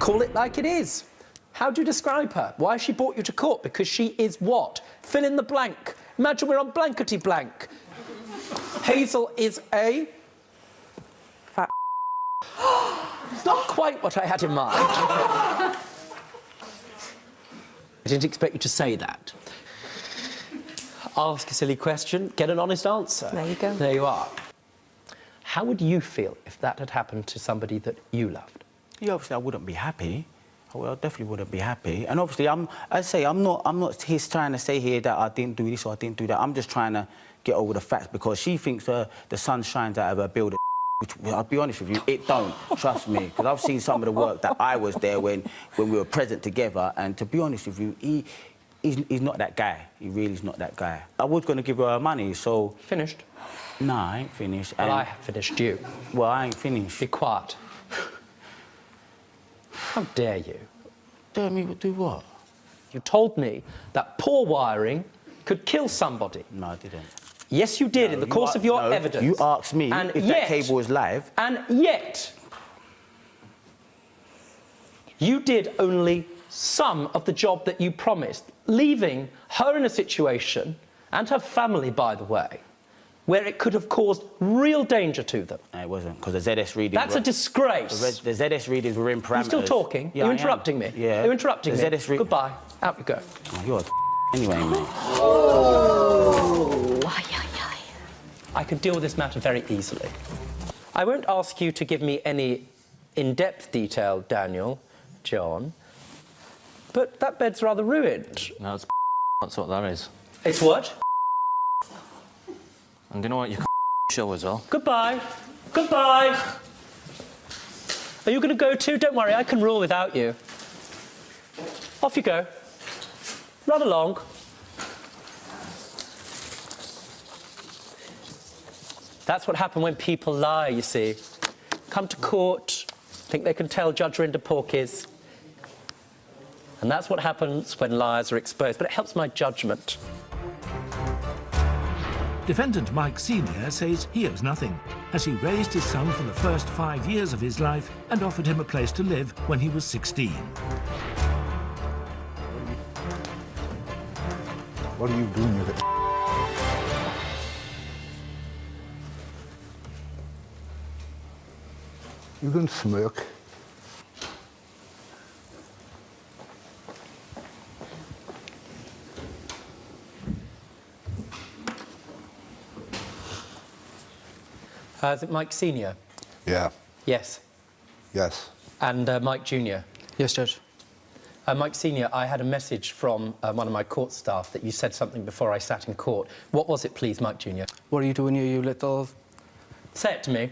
Call it like it is. How do you describe her? Why she brought you to court? Because she is what? Fill in the blank. Imagine we're on blankety blank. Hazel is a... fat... It's not quite what I had in mind. I didn't expect you to say that. Ask a silly question, get an honest answer. There you go. There you are. How would you feel if that had happened to somebody that you loved? Yeah, obviously I wouldn't be happy. I definitely wouldn't be happy. And obviously, I'm not here trying to say here that I didn't do this or I didn't do that. I'm just trying to get over the facts because she thinks the sun shines out of her building. Which, I'll be honest with you, it don't. Trust me, because I've seen some of the work that I was there when we were present together. And to be honest with you, he's not that guy. He really is not that guy. I was going to give her money, so... Finished? No, I ain't finished. Well, I have finished you. Well, I ain't finished. Be quiet. How dare you? Dare me to do what? You told me that poor wiring could kill somebody. No, I didn't. Yes, you did, in the course of your evidence. You asked me if that cable was live. And yet, you did only some of the job that you promised, leaving her in a situation, and her family, by the way, where it could have caused real danger to them. No, it wasn't, because the ZS readings... That's a disgrace. The ZS readings were in parameters. You're still talking? Yeah, You're interrupting me? Yeah. You're interrupting me? Goodbye. Out you go. Oh, you're a anyway, mate. Oh. Ay, ay, ay. I can deal with this matter very easily. I won't ask you to give me any in-depth detail, Daniel, John, but that bed's rather ruined. No, that's what that is. It's what? And you know what? You can show as well. Goodbye. Goodbye. Are you going to go too? Don't worry, I can rule without you. Off you go. Run along. That's what happened when people lie, you see. Come to court, think they can tell Judge Rinder Porkis. And that's what happens when lies are exposed. But it helps my judgment. Defendant Mike Sr. says he owes nothing, as he raised his son for the first 5 years of his life and offered him a place to live when he was 16. What are you doing with it? You can smirk. Is it Mike Sr.? Yeah. Yes. Yes. And Mike Jr.? Yes, Judge. Mike Sr., I had a message from one of my court staff that you said something before I sat in court. What was it, please, Mike Jr.? What are you doing here, you little... Say it to me.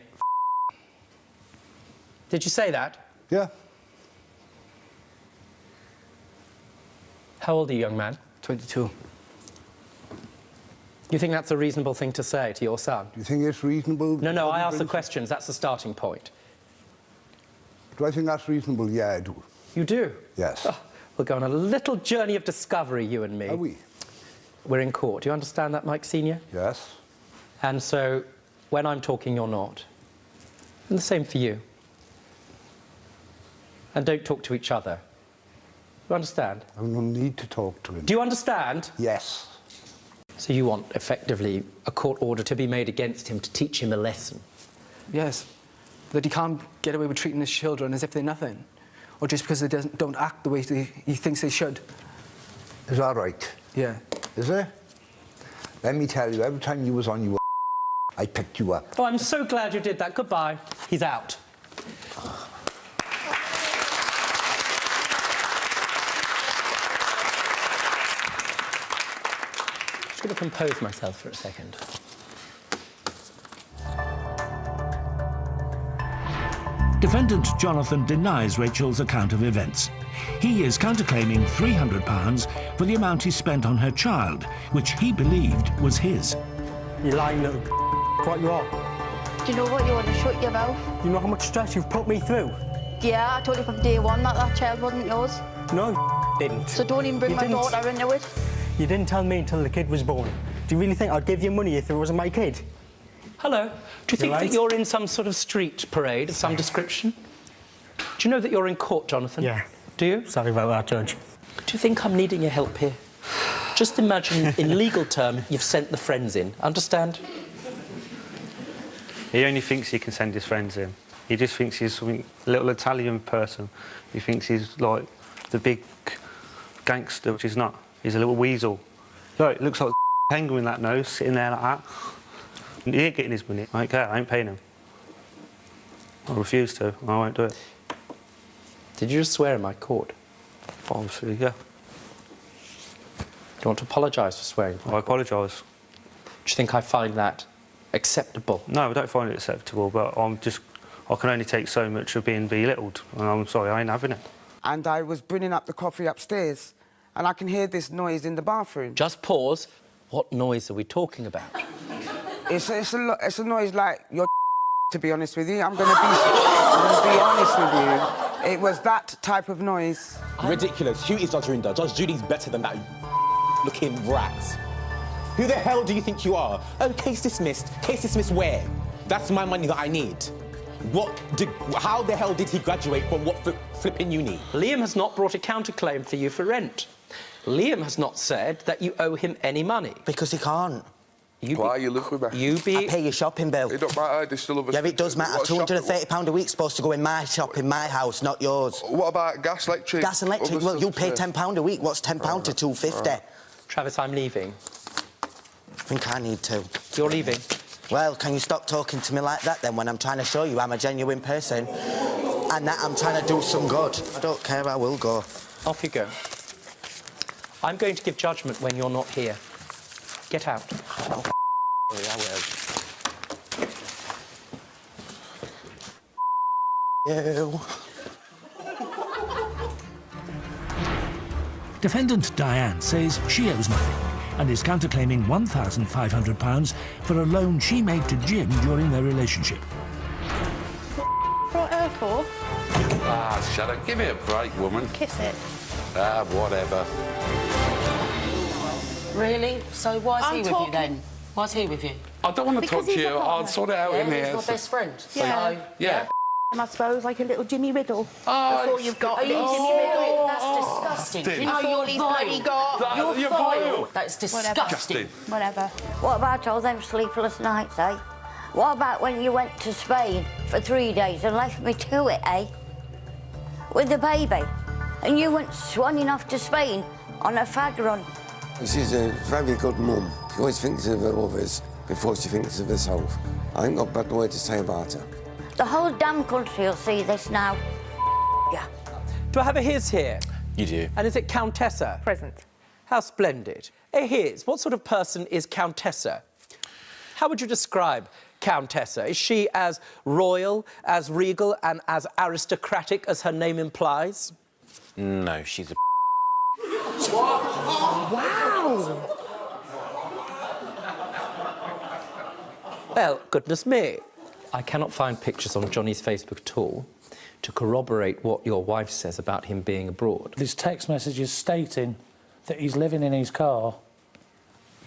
Did you say that? Yeah. How old are you, young man? 22. You think that's a reasonable thing to say to your son? Do you think it's reasonable? No, I ask the questions. That's the starting point. Do I think that's reasonable? Yeah, I do. You do? Yes. Oh, we'll go on a little journey of discovery, you and me. Are we? We're in court. Do you understand that, Mike Sr.? Yes. And so, when I'm talking, you're not. And the same for you. And don't talk to each other. You understand? I have no need to talk to him. Do you understand? Yes. So you want, effectively, a court order to be made against him to teach him a lesson? Yes. That he can't get away with treating his children as if they're nothing. Or just because they don't act the way he thinks they should. Is that right? Yeah. Is it? Let me tell you, every time you was on your I picked you up. Oh, I'm so glad you did that. Goodbye. He's out. I'm just going to compose myself for a second. Defendant Jonathan denies Rachel's account of events. He is counterclaiming £300 for the amount he spent on her child, which he believed was his. You lying little what you are. Do you know what? You want to shut your mouth. You know how much stress you've put me through? Yeah, I told you from day one that that child wasn't yours. No, you didn't. So don't even bring my daughter into it. You didn't tell me until the kid was born. Do you really think I'd give you money if it wasn't my kid? Hello. Do you think right. that you're in some sort of street parade of some description? Do you know that you're in court, Jonathan? Yeah. Do you? Sorry about that, Judge. Do you think I'm needing your help here? Just imagine, in legal term, you've sent the friends in. Understand? He only thinks he can send his friends in. He just thinks he's something, a little Italian person. He thinks he's like the big gangster, which he's not. He's a little weasel. Look, it looks like a penguin, that nose, sitting there like that. He ain't getting his money. I don't care, I ain't paying him. I refuse to, I won't do it. Did you just swear in my court? Obviously, yeah. Do you want to apologise for swearing? I apologise. Do you think I find that acceptable? No, I don't find it acceptable, but I can only take so much of being belittled, and I'm sorry, I ain't having it. And I was bringing up the coffee upstairs, and I can hear this noise in the bathroom. Just pause. What noise are we talking about? It's a noise like your to be honest with you. I'm gonna be honest with you. It was that type of noise. Ridiculous. Who is Judge Rinder? Judge Judy's better than that looking rat. Who the hell do you think you are? Oh, case dismissed. Case dismissed where? That's my money that I need. How the hell did he graduate from what flipping uni? Liam has not brought a counterclaim for you for rent. Liam has not said that you owe him any money. Because he can't. Why you live with me? I pay your shopping bill. It don't matter, they still have a... Yeah, it does matter. £230 a week supposed to go in my shop, in my house, not yours. What about gas, electric? Gas and electric, well, you pay £10 a week. What's £10 to £250? Travis, I'm leaving. I think I need to. You're leaving? Well, can you stop talking to me like that, then, when I'm trying to show you I'm a genuine person and that I'm trying to do some good? I don't care, I will go. Off you go. I'm going to give judgment when you're not here. Get out. Oh, I will. You. Defendant Diane says she owes nothing and is counterclaiming £1,500 for a loan she made to Jim during their relationship. Brought her for? Ah, shut up. Give me a break, woman. Kiss it. Ah, whatever. Really? So why is I'm he with you talking- then? Why is he with you? I don't want to Because talk to he's you. a partner. I'll sort it out Yeah, in here. he's my best friend. Yeah. So, Yeah. And I suppose like a little Jimmy Riddle. Oh, Before you've got Are a you little Jimmy Riddle. That's disgusting. Did. You know Before you're he's vile. bloody got... You're You're vile. vile. That's disgusting. Disgusting. Whatever. What about all them sleepless nights, eh? What about when you went to Spain for 3 days and left me to it, eh? With the baby. And you went swanning off to Spain on a fag run. She's a very good mum. She always thinks of her others before she thinks of herself. I ain't got a bad word to say about her. The whole damn country will see this now. Yeah. Do I have a his here? You do. And is it Countessa? Present. How splendid. A his. What sort of person is Countessa? How would you describe Countessa? Is she as royal, as regal and as aristocratic as her name implies? No, she's a... Wow. Well, goodness me. I cannot find pictures on Johnny's Facebook at all to corroborate what your wife says about him being abroad. There's text messages stating that he's living in his car,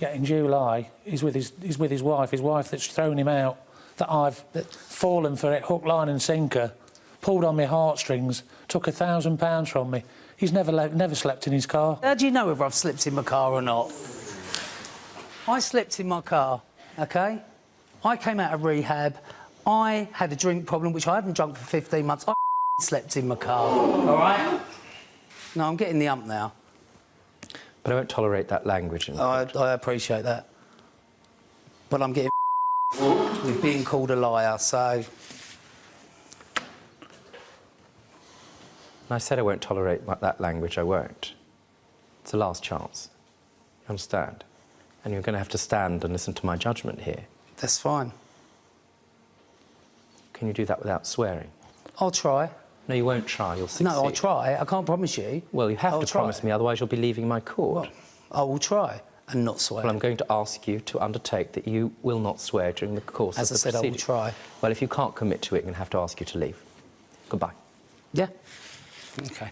yet in July he's with his wife that's thrown him out, that's fallen for it, hook, line and sinker, pulled on my heartstrings, took £1,000 from me. He's never slept in his car. How do you know whether I've slept in my car or not? I slept in my car, OK? I came out of rehab. I had a drink problem, which I haven't drunk for 15 months. I slept in my car, all right? No, I'm getting the ump now. But I won't tolerate that language. I appreciate that. But I'm getting with being called a liar, so... I said I won't tolerate that language, I won't. It's the last chance. You understand? And you're going to have to stand and listen to my judgment here. That's fine. Can you do that without swearing? I'll try. No, you won't try, you'll succeed. No, I'll try. I can't promise you. Well, you have to promise me, otherwise you'll be leaving my court. Well, I will try and not swear. Well, I'm going to ask you to undertake that you will not swear during the course of the proceeding. As I said, I will try. Well, if you can't commit to it, I'm going to have to ask you to leave. Goodbye. Yeah. OK.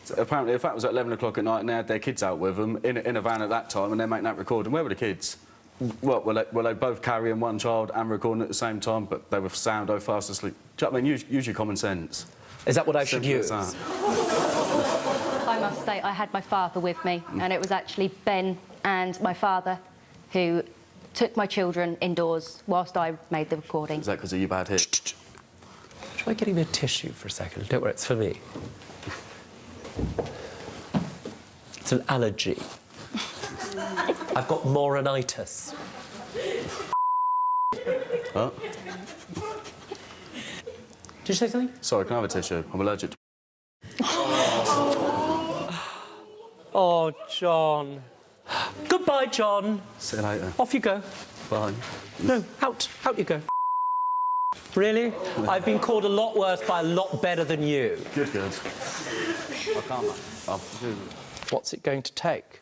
So apparently, the fact was at 11 o'clock at night and they had their kids out with them in a van at that time and they're making that recording. Where were the kids? What, were they both carrying one child and recording at the same time, but they were sound or fast asleep? Do you know what I mean? Use your common sense. Is that what I should use? I must state, I had my father with me, and it was actually Ben and my father who took my children indoors whilst I made the recording. Is that because of your bad hit? Try getting me a tissue for a second. Don't worry, it's for me. It's an allergy. I've got moronitis. Huh? Did you say something? Sorry, can I have a tissue? I'm allergic to... Oh, John. Goodbye, John. See you later. Off you go. Bye. No, out you go. Really? I've been called a lot worse by a lot better than you. Good. I can't. What's it going to take?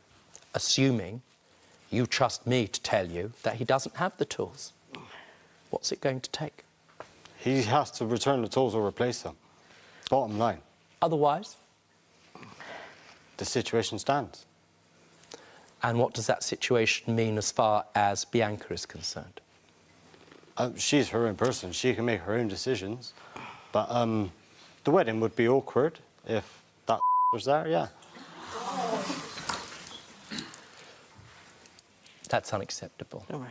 Assuming you trust me to tell you that he doesn't have the tools. What's it going to take? He has to return the tools or replace them. Bottom line. Otherwise? The situation stands. And what does that situation mean as far as Bianca is concerned? She's her own person. She can make her own decisions. But the wedding would be awkward if that was there, yeah. That's unacceptable. All right.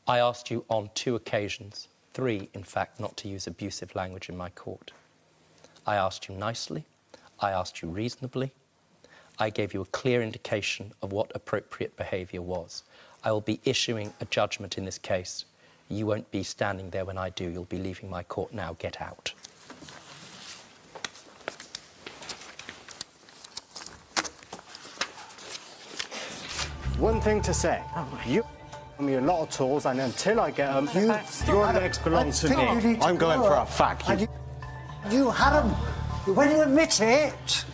I asked you on 2 occasions, 3, in fact, not to use abusive language in my court. I asked you nicely. I asked you reasonably. I gave you a clear indication of what appropriate behaviour was. I will be issuing a judgment in this case. You won't be standing there when I do. You'll be leaving my court now. Get out. One thing to say. You me a lot of tools, and until I get them, your legs belong to me. I'm going for a fact. You had them. When you admit it...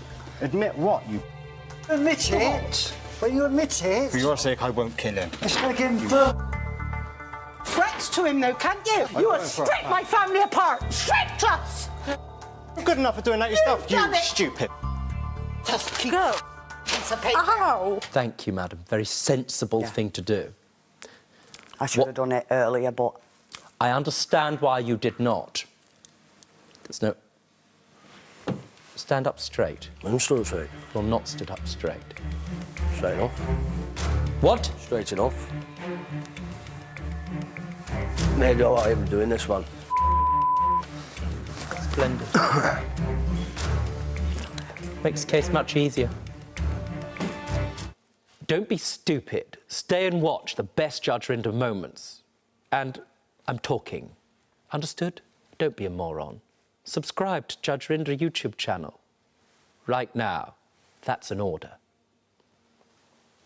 Admit what? You admit it. When you admit it... For your sake, I won't kill him. It's going to give him Threats to him, though, can't you? You will strip my family apart. Stripped us. You're good enough for doing that yourself, you done it. stupid. Just keep... Go. Ow. Thank you, madam. Very sensible thing to do. I should have done it earlier, but... I understand why you did not. There's no... Stand up straight. I'm still straight. You're not stood up straight. Straight off. What? Straight enough. Maybe I am doing this one. Splendid. Makes the case much easier. Don't be stupid. Stay and watch the best Judge Rinder moments. And I'm talking. Understood? Don't be a moron. Subscribe to Judge Rinder YouTube channel. Right now. That's an order.